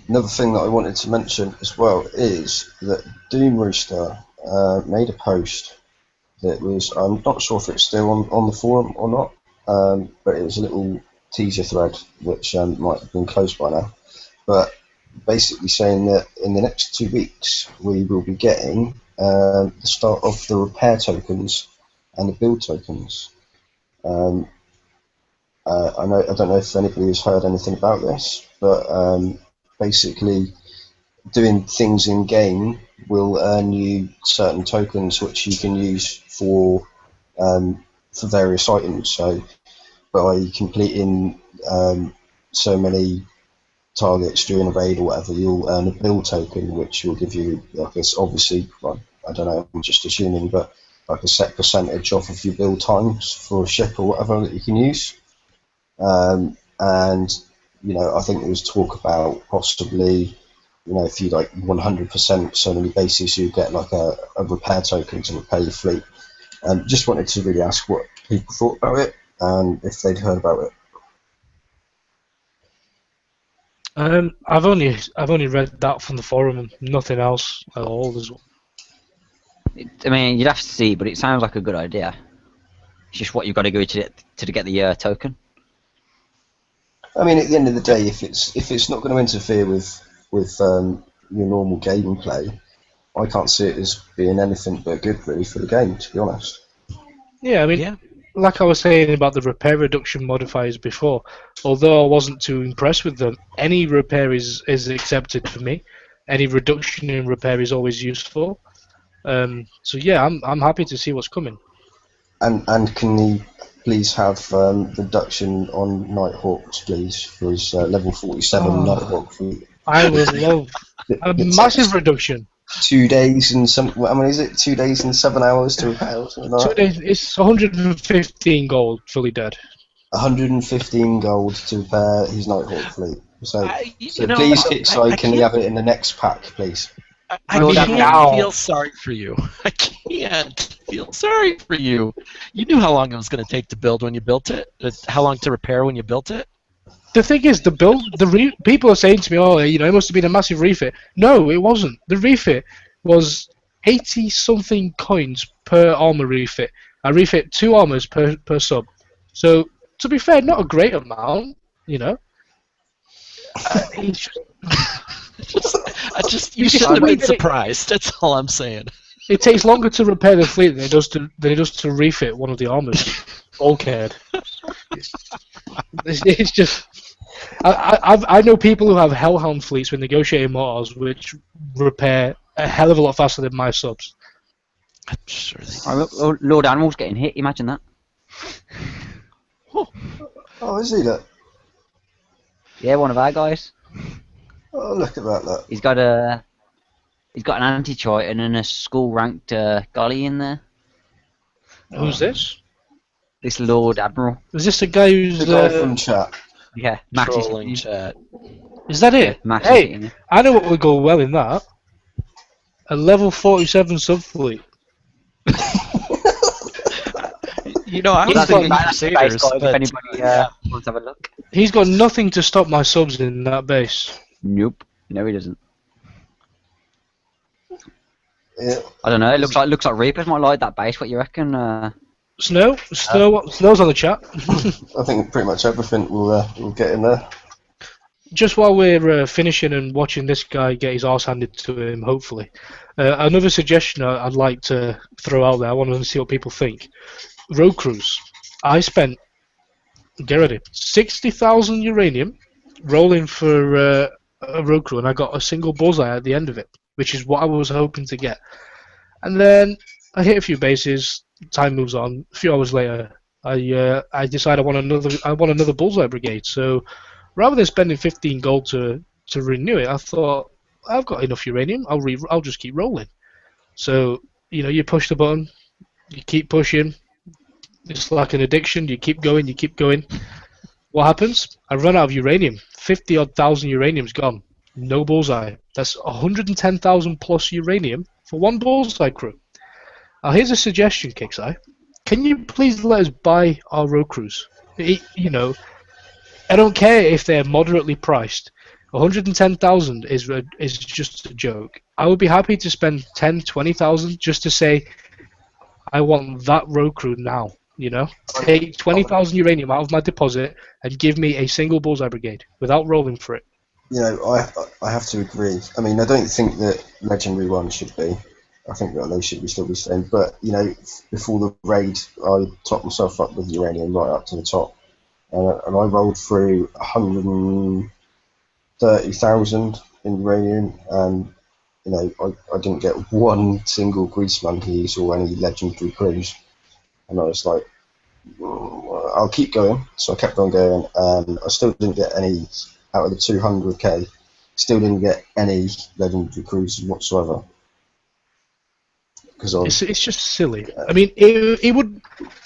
another thing that I wanted to mention as well is that Doom Rooster made a post that was, I'm not sure if it's still on the forum or not, but it was a little teaser thread which might have been closed by now. But basically saying that in the next 2 weeks we will be getting the start of the repair tokens and the build tokens. I don't know if anybody has heard anything about this, but basically doing things in game will earn you certain tokens which you can use for various items. So by completing so many targets during a raid or whatever, you'll earn a build token, which will give you, like, this obviously, well, I don't know, I'm just assuming, but like a set percentage off of your build times for a ship or whatever that you can use. And you know, I think there was talk about possibly, you know, if you like 100% so many bases, you get like a repair token to repair your fleet. And just wanted to really ask what people thought about it and if they'd heard about it. I've only read that from the forum and nothing else at all. I mean, you'd have to see, but it sounds like a good idea. It's just what you've got to go to get the token. I mean, at the end of the day, if it's not going to interfere with your normal gameplay, I can't see it as being anything but good really for the game, to be honest. Yeah, I mean, Yeah. like I was saying about the repair reduction modifiers before, although I wasn't too impressed with them, any repair is accepted for me. Any reduction in repair is always useful. So yeah, I'm happy to see what's coming. And can he please have reduction on Nighthawks, please, for his level 47 Oh. Nighthawk fleet? I would love a It massive takes reduction. 2 days and some. I mean, is it 2 days and 7 hours to repair or something like 2 that? days. It's 115 gold, fully dead. 115 gold to repair his Nighthawk fleet. So You know, please, Kickside, can he can't- have it in the next pack, please? I Lord, can't now. feel sorry for you. I can't feel sorry for you. You knew how long it was going to take to build when you built it. How long to repair when you built it. The thing is, people are saying to me, "Oh, you know, it must have been a massive refit." No, it wasn't. The refit was 80 something coins per armor refit. I refit 2 armors per sub. So to be fair, not a great amount, you know. It's just- You You shouldn't have just- been surprised. That's all I'm saying. It takes longer to repair the fleet than it does to refit one of the armors. Bulkhead. It's just. I know people who have Hellhound fleets with negotiating motors which repair a hell of a lot faster than my subs. I'm sure they do. Oh, look, Lord Animal's getting hit. Imagine that. Oh, is he? Look. Yeah, one of our guys. Oh, look at that. Look. He's got an anti-Triton and a school-ranked golly in there. Who's this? This Lord Admiral. Is this the guy who's? The guy from chat. Yeah, Max is Trolling hitting. chat. Is that it? Max is Hey, hitting. I know what would go well in that. A level 47 subfleet. You know, I was That's thinking that's the base Crusaders, guide, if but anybody wants to have a look. He's got nothing to stop my subs in that base. Nope. No, he doesn't. Yeah. I don't know. It looks like Reapers might like that base. What you reckon? Snow's on the chat. I think pretty much everything will get in there. Just while we're finishing and watching this guy get his arse handed to him, hopefully. Another suggestion I'd like to throw out there, I want to see what people think. Road crews. I spent, get ready, 60,000 uranium rolling for a road crew, and I got a single bullseye at the end of it, which is what I was hoping to get. And then I hit a few bases, time moves on. A few hours later, I decide I want another bullseye brigade. So rather than spending 15 gold to renew it, I thought I've got enough uranium. I'll just keep rolling. So you push the button, you keep pushing. It's like an addiction. You keep going. You keep going. What happens? I run out of uranium. 50-odd thousand uranium's gone. No bullseye. That's 110,000 plus uranium for one bullseye crew. Now here's a suggestion, Kickseye. Can you please let us buy our road crews? I don't care if they're moderately priced. 110,000 is just a joke. I would be happy to spend 10, 20,000 just to say I want that road crew now. Take 20,000 uranium out of my deposit and give me a single bullseye brigade without rolling for it. I have to agree. I mean, I don't think that Legendary 1 should be. I think that they should still be staying. But, before the raid, I topped myself up with uranium right up to the top. And I rolled through 130,000 in uranium. And, I didn't get one single Grease Monkeys or any Legendary crews. And I was like, I'll keep going. So I kept on going. And I still didn't get any out of the 200k. Still didn't get any Legendary crews whatsoever. It's just silly. I mean, it would.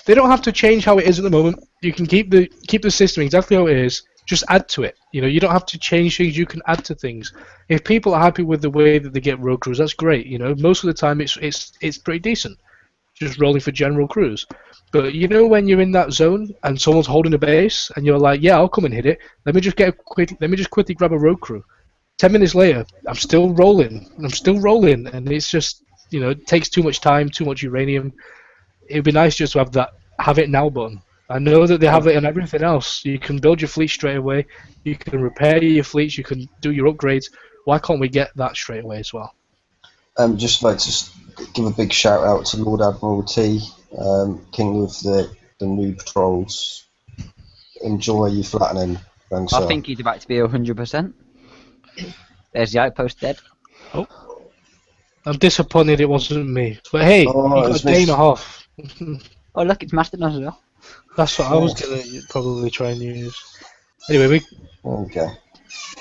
They don't have to change how it is at the moment. You can keep the system exactly how it is. Just add to it. You don't have to change things. You can add to things. If people are happy with the way that they get road crews, that's great. Most of the time it's pretty decent. Just rolling for general crews. But when you're in that zone and someone's holding a base and you're like, yeah, I'll come and hit it. Let me just quickly grab a road crew. 10 minutes later, I'm still rolling, and it's just. It takes too much time, too much uranium. It'd be nice just to have that have it now button. I know that they have it in everything else. You can build your fleet straight away. You can repair your fleets. You can do your upgrades. Why can't we get that straight away as well? Just like to give a big shout out to Lord Admiral T, King of the noob trolls. Enjoy your flattening, young I sir. think he's about to be 100%. There's the outpost dead. I'm disappointed it wasn't me. But hey, you got it's a day and missed. a half. Oh look, it's Mastodon as well. That's what I was going to probably try and use. Anyway, Okay.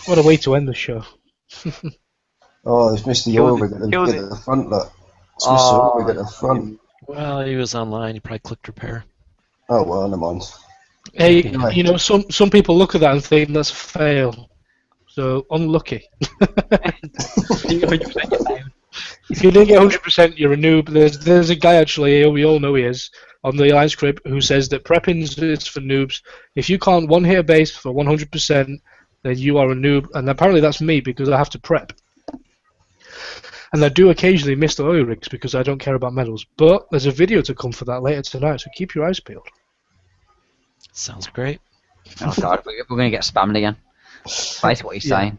what a way to end the show. Oh, it's missed the Killed oil it, rig at killed the front, look. It's missed the oil rig at the front. Well, he was online. He probably clicked repair. Oh, well, never mind. Hey, Anyway. you know, some people look at that and think that's a fail. So, unlucky. If you didn't get 100%, you're a noob. There's a guy actually, we all know he is, on the Alliance Crib who says that prepping is for noobs. If you can't one hit a base for 100%, then you are a noob. And apparently that's me because I have to prep. And I do occasionally miss the oil rigs because I don't care about medals. But there's a video to come for that later tonight, so keep your eyes peeled. Sounds great. Oh god, we're going to get spammed again. That's what he's saying.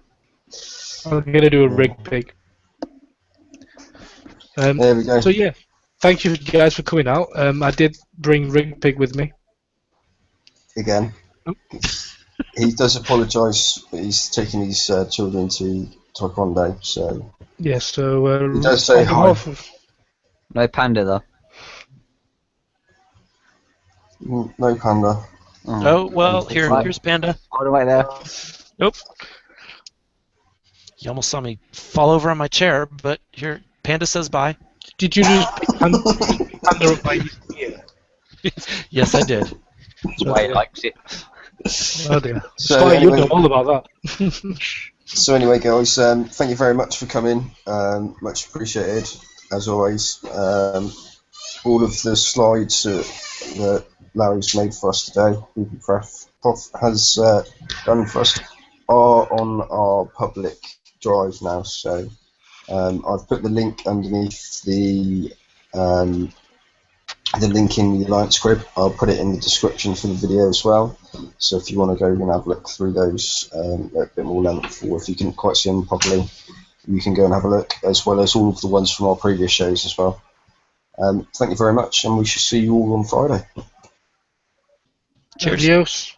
I'm going to do a rig pick. There we go. So yeah, thank you guys for coming out. I did bring Rig Pig with me. Again. He does apologise, but he's taking his children to Taekwondo, so... Yeah, so... He does say hi. No panda though. No panda. Oh, well, here's Panda. All the way there. Nope. You almost saw me fall over on my chair, but here, Panda says bye. Did you just pick Panda up by his ear? Yes, I did. That's why he likes it. Oh dear. So Scotty, you anyway- know all about that. So anyway, guys, thank you very much for coming. Much appreciated, as always. All of the slides that Larry's made for us today, Prof has done for us, are on our public drive now. So I've put the link underneath the link in the Alliance Crib. I'll put it in the description for the video as well. So if you want to go and have a look through those a bit more length, or if you couldn't quite see them properly, you can go and have a look, as well as all of the ones from our previous shows as well. Thank you very much, and we shall see you all on Friday. Cheers. Adios.